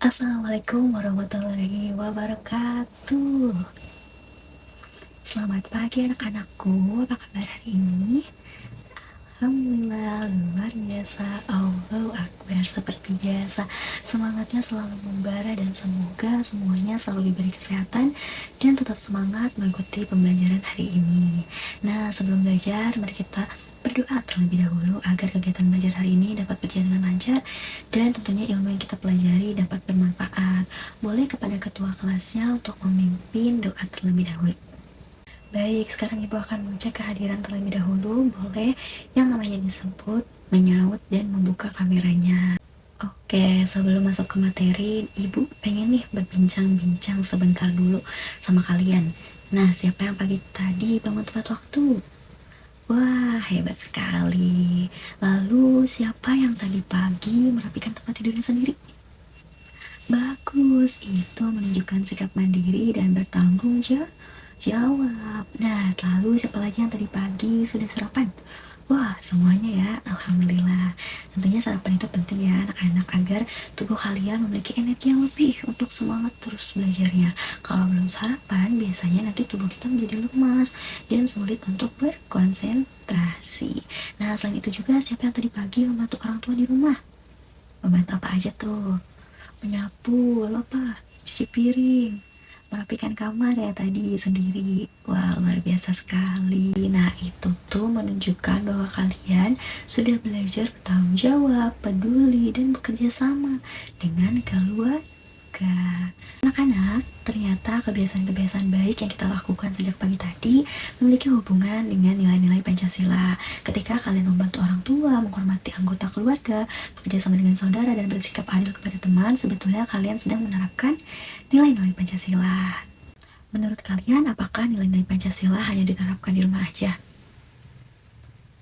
Assalamualaikum warahmatullahi wabarakatuh. Selamat pagi anak-anakku, apa kabar hari ini? Alhamdulillah, luar biasa. Allahu Akbar. Seperti biasa, semangatnya selalu membara dan semoga semuanya selalu diberi kesehatan dan tetap semangat mengikuti pembelajaran hari ini. Nah, sebelum belajar, mari kita berdoa terlebih dahulu agar kegiatan belajar hari ini dapat berjalan dengan lancar dan tentunya ilmu yang kita pelajari dapat bermanfaat. Boleh kepada ketua kelasnya untuk memimpin doa terlebih dahulu. Baik, sekarang Ibu akan mengecek kehadiran terlebih dahulu. Boleh yang namanya disebut, menyaut, dan membuka kameranya. Oke, sebelum masuk ke materi, Ibu pengen nih berbincang-bincang sebentar dulu sama kalian. Nah, siapa yang pagi tadi bangun tepat waktu? Wah, hebat sekali. Lalu, siapa yang tadi pagi merapikan tempat tidurnya sendiri? Bagus, itu menunjukkan sikap mandiri dan bertanggung jawab. Nah, lalu siapa lagi yang tadi pagi sudah sarapan? Wah, semuanya ya, alhamdulillah. Tentunya sarapan itu penting ya anak-anak agar tubuh kalian memiliki energi yang lebih untuk semangat terus belajarnya. Kalau belum sarapan, biasanya nanti tubuh kita menjadi lemas dan sulit untuk berkonsentrasi. Nah, selain itu juga siapa yang tadi pagi membantu orang tua di rumah? Membantu apa aja tuh? Menyapu, apa? Cuci piring, merapikan kamar ya tadi sendiri. Wah, luar biasa sekali. Nah, itu tuh menunjukkan bahwa kalian sudah belajar bertanggung jawab, peduli, dan bekerja sama dengan keluarga. Anak-anak, ternyata kebiasaan-kebiasaan baik yang kita lakukan sejak pagi tadi memiliki hubungan dengan nilai-nilai Pancasila. Ketika kalian membantu orang tua, menghormati anggota keluarga, bekerja sama dengan saudara, dan bersikap adil kepada teman, sebetulnya kalian sedang menerapkan nilai-nilai Pancasila. Menurut kalian, apakah nilai-nilai Pancasila hanya diterapkan di rumah aja?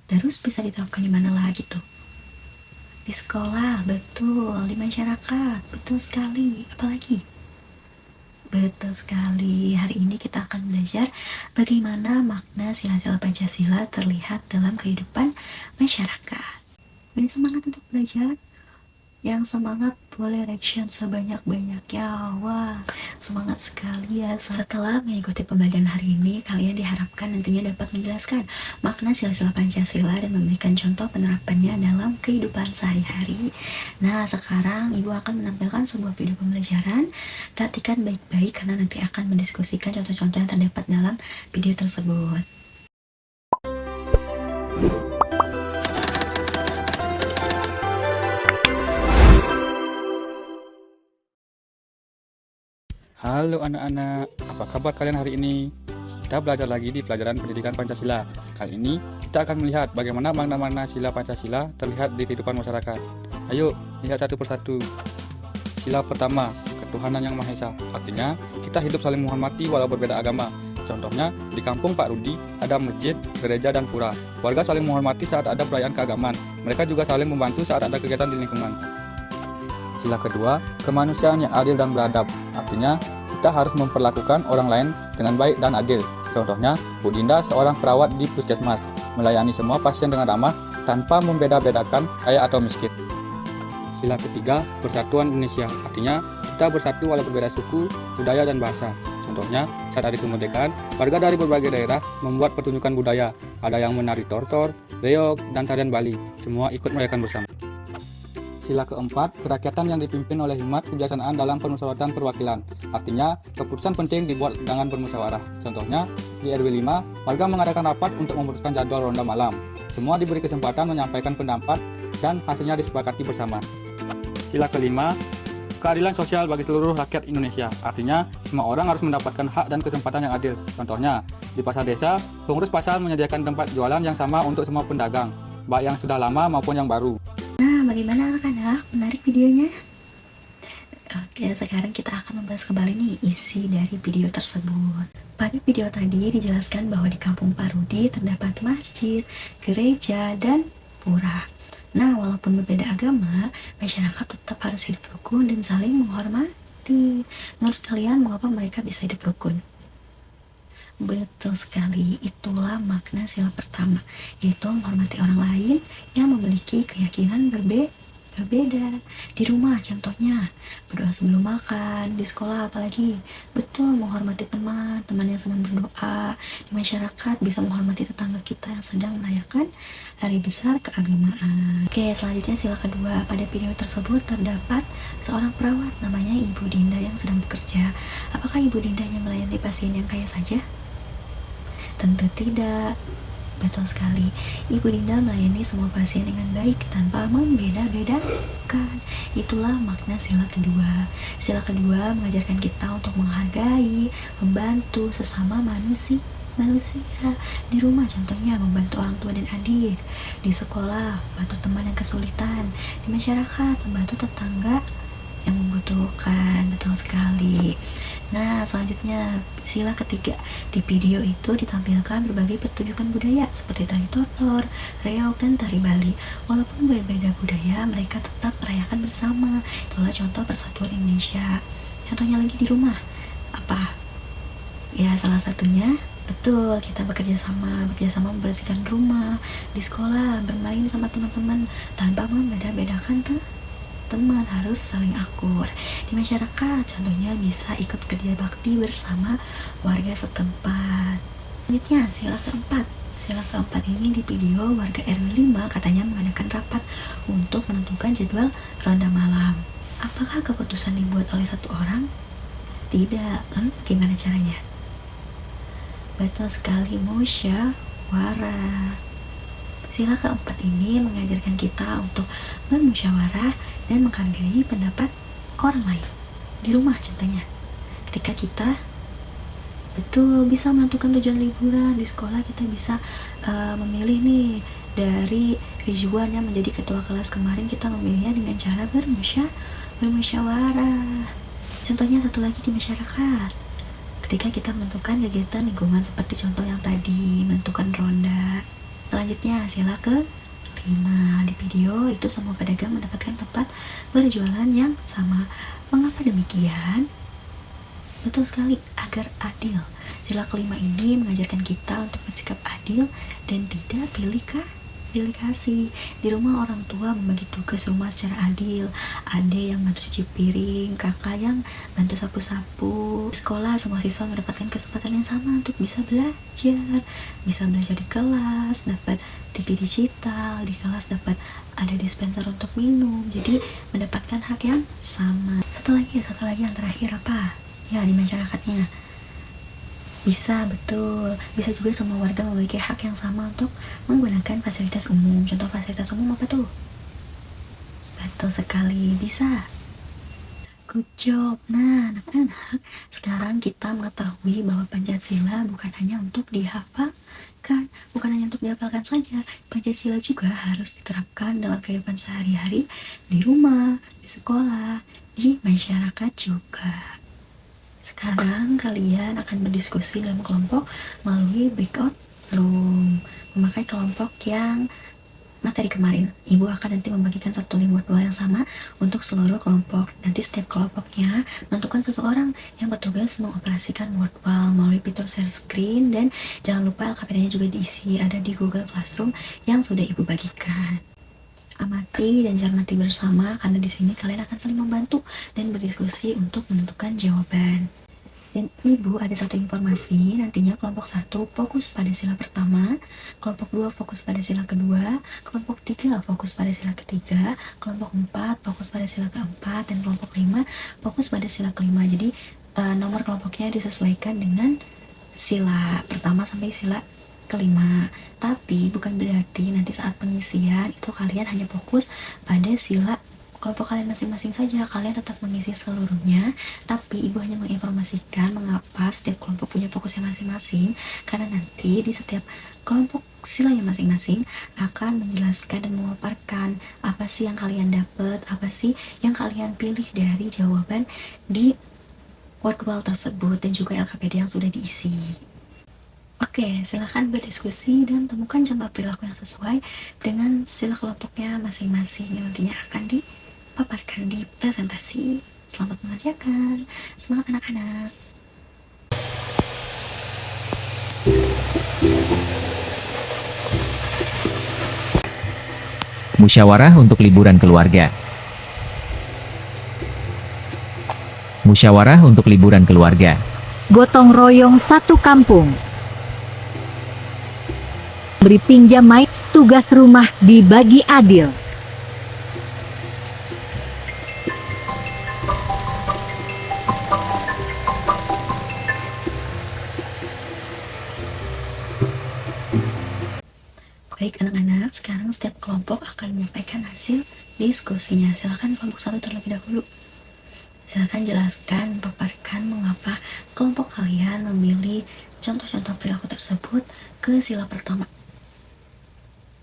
Terus bisa diterapkan di mana lagi tuh? Di sekolah, betul. Di masyarakat, betul sekali. Apalagi? Betul sekali. Hari ini kita akan belajar bagaimana makna sila-sila Pancasila terlihat dalam kehidupan masyarakat. Beri semangat untuk belajar. Yang semangat boleh reaction sebanyak-banyaknya. Wah, semangat sekali ya. Setelah mengikuti pembelajaran hari ini, kalian diharapkan nantinya dapat menjelaskan makna sila-sila Pancasila dan memberikan contoh penerapannya dalam kehidupan sehari-hari. Nah, sekarang Ibu akan menampilkan sebuah video pembelajaran. Perhatikan baik-baik karena nanti akan mendiskusikan contoh-contoh yang terdapat dalam video tersebut. Halo anak-anak, apa kabar kalian hari ini? Kita belajar lagi di pelajaran pendidikan Pancasila. Kali ini kita akan melihat bagaimana makna-makna sila Pancasila terlihat di kehidupan masyarakat. Ayo, lihat satu persatu. Sila pertama, ketuhanan yang Maha Esa. Artinya, kita hidup saling menghormati walau berbeda agama. Contohnya, di kampung Pak Rudi ada masjid, gereja, dan pura. Warga saling menghormati saat ada perayaan keagamaan. Mereka juga saling membantu saat ada kegiatan di lingkungan. Sila kedua, kemanusiaan yang adil dan beradab. Artinya, kita harus memperlakukan orang lain dengan baik dan adil. Contohnya, Bu Dinda seorang perawat di puskesmas, melayani semua pasien dengan ramah tanpa membeda-bedakan kaya atau miskin. Sila ketiga, persatuan Indonesia. Artinya, kita bersatu walau berbeda suku, budaya, dan bahasa. Contohnya, saat hari kemerdekaan, warga dari berbagai daerah membuat pertunjukan budaya. Ada yang menari tortor, reog, dan tarian Bali. Semua ikut merayakan bersama. Sila keempat, kerakyatan yang dipimpin oleh hikmat kebijaksanaan dalam permusyawaratan perwakilan. Artinya, keputusan penting dibuat dengan bermusyawarah. Contohnya, di RW 5, warga mengadakan rapat untuk memutuskan jadwal ronda malam. Semua diberi kesempatan menyampaikan pendapat dan hasilnya disepakati bersama. Sila kelima, keadilan sosial bagi seluruh rakyat Indonesia. Artinya, semua orang harus mendapatkan hak dan kesempatan yang adil. Contohnya, di pasar desa, pengurus pasar menyediakan tempat jualan yang sama untuk semua pedagang, baik yang sudah lama maupun yang baru. Nah, bagaimana anak-anak? Menarik videonya? Oke, sekarang kita akan membahas kembali nih isi dari video tersebut. Pada video tadi dijelaskan bahwa di kampung Pak Rudi terdapat masjid, gereja, dan pura. Nah, walaupun berbeda agama, masyarakat tetap harus hidup rukun dan saling menghormati. Menurut kalian, mengapa mereka bisa hidup rukun? Betul sekali, itulah makna sila pertama, yaitu menghormati orang lain yang memiliki keyakinan berbeda. berbeda. Di rumah contohnya, berdoa sebelum makan, di sekolah apalagi, betul menghormati teman yang sedang berdoa, di masyarakat bisa menghormati tetangga kita yang sedang merayakan hari besar keagamaan. Oke, selanjutnya sila kedua. Pada video tersebut terdapat seorang perawat namanya Ibu Dinda yang sedang bekerja. Apakah Ibu Dinda hanya melayani pasien yang kaya saja? Tentu tidak. Betul sekali, Ibu Dinda melayani semua pasien dengan baik tanpa membeda-bedakan. Itulah makna sila kedua. Sila kedua mengajarkan kita untuk menghargai, membantu sesama manusia. Di rumah contohnya membantu orang tua dan adik, di sekolah membantu teman yang kesulitan, di masyarakat membantu tetangga yang membutuhkan. Betul sekali. Nah, selanjutnya sila ketiga. Di video itu ditampilkan berbagai pertunjukan budaya seperti tari tortor, reog, dan tari Bali. Walaupun berbeda budaya, mereka tetap merayakan bersama. Itulah contoh persatuan Indonesia. Contohnya lagi di rumah. Apa? Ya, salah satunya betul, kita bekerja sama membersihkan rumah. Di sekolah bermain sama teman-teman tanpa membeda-bedakan teman, harus saling akur. Di masyarakat contohnya bisa ikut kerja bakti bersama warga setempat. Selanjutnya sila keempat. Sila keempat ini di video warga RW 5 katanya mengadakan rapat untuk menentukan jadwal ronda malam. Apakah keputusan dibuat oleh satu orang? Tidak. Lalu bagaimana caranya? Betul sekali, musyawarah. Sila keempat ini mengajarkan kita untuk bermusyawarah dan menghargai pendapat orang lain. Di rumah contohnya, ketika kita betul bisa menentukan tujuan liburan, di sekolah kita bisa memilih nih dari Rizwan yang menjadi ketua kelas kemarin, kita memilihnya dengan cara bermusyawarah. Contohnya satu lagi di masyarakat, ketika kita menentukan kegiatan lingkungan seperti contoh yang tadi, menentukan ronda. Selanjutnya sila ke-5. Di video itu semua pedagang mendapatkan tempat berjualan yang sama. Mengapa demikian? Betul sekali, agar adil. Sila ke-5 ini mengajarkan kita untuk bersikap adil dan tidak pilih kasih. Di rumah orang tua membagi tugas rumah secara adil. Adik yang bantu cuci piring, kakak yang bantu sapu-sapu. Di sekolah semua siswa mendapatkan kesempatan yang sama untuk bisa belajar di kelas, dapat TV digital, di kelas dapat ada dispenser untuk minum. Jadi mendapatkan hak yang sama. Satu lagi yang terakhir apa? Ya, di masyarakatnya. Bisa juga semua warga memiliki hak yang sama untuk menggunakan fasilitas umum. Contoh fasilitas umum apa tuh? Betul sekali, bisa. Good job. Nah, anak-anak, sekarang kita mengetahui bahwa Pancasila bukan hanya untuk dihafalkan, bukan hanya untuk dihafalkan saja. Pancasila juga harus diterapkan dalam kehidupan sehari-hari, di rumah, di sekolah, di masyarakat juga. Sekarang kalian akan berdiskusi dalam kelompok melalui breakout room, memakai kelompok yang materi kemarin. Ibu akan nanti membagikan satu link word wall yang sama untuk seluruh kelompok. Nanti setiap kelompoknya menentukan satu orang yang bertugas mengoperasikan word wall melalui fitur share screen, dan jangan lupa LKPD-nya juga diisi, ada di Google Classroom yang sudah ibu bagikan. Amati dan cermati bersama, karena di sini kalian akan saling membantu dan berdiskusi untuk menentukan jawaban. Dan ibu ada satu informasi, nantinya kelompok 1 fokus pada sila pertama, kelompok 2 fokus pada sila kedua, kelompok 3 fokus pada sila ketiga, kelompok 4 fokus pada sila keempat, dan kelompok 5 fokus pada sila kelima. Jadi nomor kelompoknya disesuaikan dengan sila pertama sampai sila kelima. Tapi bukan berarti nanti saat pengisian itu kalian hanya fokus pada sila kelompok kalian masing-masing saja. Kalian tetap mengisi seluruhnya, tapi ibu hanya menginformasikan mengapa setiap kelompok punya fokusnya masing-masing, karena nanti di setiap kelompok silanya masing-masing akan menjelaskan dan memaparkan apa sih yang kalian dapat, apa sih yang kalian pilih dari jawaban di word wall tersebut, dan juga LKPD yang sudah diisi. Oke, silahkan berdiskusi dan temukan contoh perilaku yang sesuai dengan sila kelompoknya masing-masing yang nantinya akan dipaparkan di presentasi. Selamat mengerjakan, semangat anak-anak. Musyawarah untuk liburan keluarga. Musyawarah untuk liburan keluarga. Gotong royong satu kampung. Beri pinjam main, tugas rumah dibagi adil. Baik anak-anak, sekarang setiap kelompok akan menyampaikan hasil diskusinya. Silakan kelompok 1 terlebih dahulu. Silakan jelaskan, paparkan mengapa kelompok kalian memilih contoh-contoh perilaku tersebut ke sila pertama.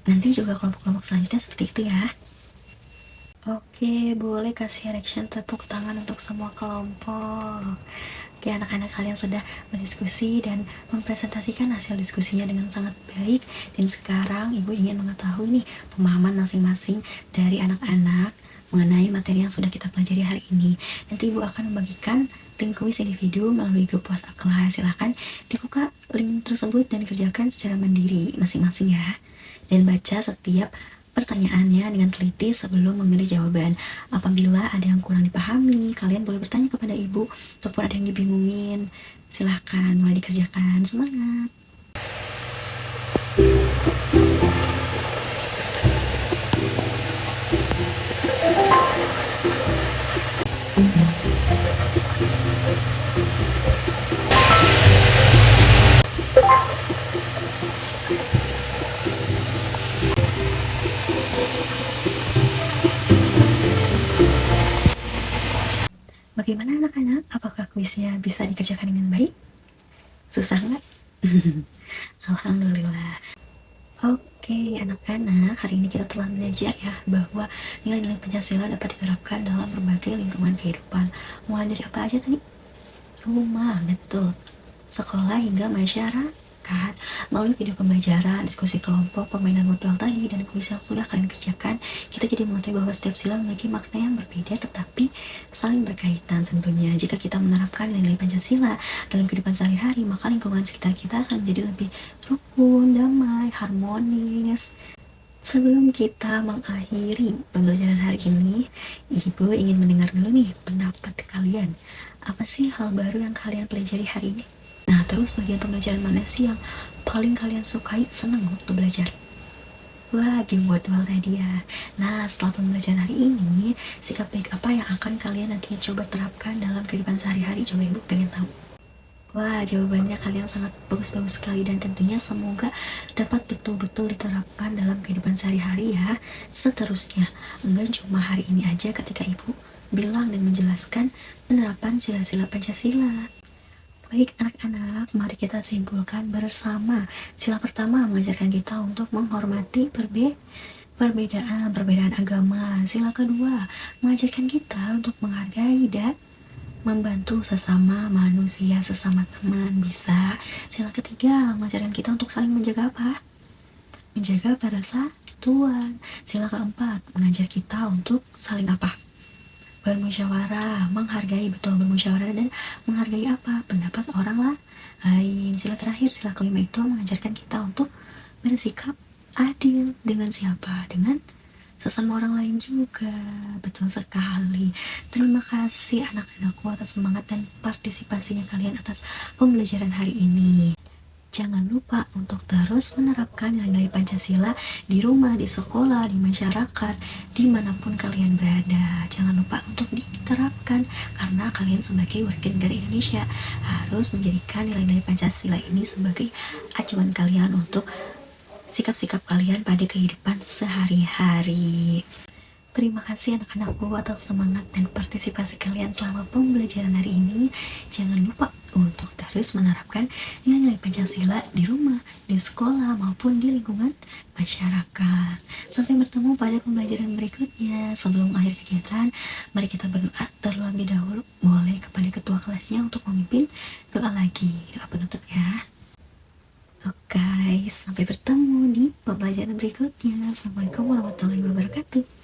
Nanti juga kelompok-kelompok selanjutnya seperti itu ya. Oke, boleh kasih reaction tepuk tangan untuk semua kelompok. Oke, anak-anak kalian sudah berdiskusi dan mempresentasikan hasil diskusinya dengan sangat baik. Dan sekarang Ibu ingin mengetahui nih pemahaman masing-masing dari anak-anak mengenai materi yang sudah kita pelajari hari ini. Nanti Ibu akan membagikan link kuis individu melalui grup WhatsApp kelas. Silahkan dibuka link tersebut dan dikerjakan secara mandiri masing-masing ya. Dan baca setiap pertanyaannya dengan teliti sebelum memilih jawaban. Apabila ada yang kurang dipahami, kalian boleh bertanya kepada Ibu, ataupun ada yang dibingungin, silahkan mulai dikerjakan. Semangat! Bagaimana anak-anak? Apakah kuisnya bisa dikerjakan dengan baik? Susah nggak? Alhamdulillah. Oke, anak-anak, hari ini kita telah belajar ya bahwa nilai-nilai Pancasila dapat diterapkan dalam berbagai lingkungan kehidupan. Mulai dari apa aja tadi? Rumah, betul. Sekolah hingga masyarakat. Melalui video pembelajaran, diskusi kelompok, permainan modal tadi, dan kuis yang sudah kalian kerjakan, kita jadi mengetahui bahwa setiap sila memiliki makna yang berbeda tetapi saling berkaitan tentunya. Jika kita menerapkan nilai Pancasila dalam kehidupan sehari-hari, maka lingkungan sekitar kita akan menjadi lebih rukun, damai, harmonis. Sebelum kita mengakhiri pembelajaran hari ini, Ibu ingin mendengar dulu nih pendapat kalian. Apa sih hal baru yang kalian pelajari hari ini? Nah, terus bagian pembelajaran mana sih yang paling kalian sukai, seneng waktu belajar? Wah, game wordwall tadi ya. Nah, setelah pembelajaran hari ini, sikap baik apa yang akan kalian nantinya coba terapkan dalam kehidupan sehari-hari? Coba Ibu pengen tahu. Wah, jawabannya kalian sangat bagus-bagus sekali dan tentunya semoga dapat betul-betul diterapkan dalam kehidupan sehari-hari ya. Seterusnya, enggak cuma hari ini aja ketika Ibu bilang dan menjelaskan penerapan sila-sila Pancasila. Baik anak-anak, mari kita simpulkan bersama. Sila pertama mengajarkan kita untuk menghormati perbedaan agama. Sila kedua mengajarkan kita untuk menghargai dan membantu sesama manusia, sesama teman bisa. Sila ketiga mengajarkan kita untuk saling menjaga apa? Menjaga persatuan. Sila keempat mengajar kita untuk saling apa? Bermusyawarah, menghargai, betul, bermusyawarah dan menghargai apa? Pendapat orang lain. Sila terakhir, sila kelima itu mengajarkan kita untuk bersikap adil dengan siapa? Dengan sesama orang lain juga. Betul sekali. Terima kasih anak-anakku atas semangat dan partisipasinya kalian atas pembelajaran hari ini. Jangan lupa untuk terus menerapkan nilai-nilai Pancasila di rumah, di sekolah, di masyarakat, dimanapun kalian berada. Jangan lupa untuk diterapkan karena kalian sebagai warga negara Indonesia harus menjadikan nilai-nilai Pancasila ini sebagai acuan kalian untuk sikap-sikap kalian pada kehidupan sehari-hari. Terima kasih anak-anakku atas semangat dan partisipasi kalian selama pembelajaran hari ini. Jangan lupa untuk terus menerapkan nilai-nilai Pancasila di rumah, di sekolah, maupun di lingkungan masyarakat. Sampai bertemu pada pembelajaran berikutnya. Sebelum akhir kegiatan, mari kita berdoa terlebih dahulu. Boleh kepada ketua kelasnya untuk memimpin doa lagi. Doa penutup ya. Oke, sampai bertemu di pembelajaran berikutnya. Assalamualaikum warahmatullahi wabarakatuh.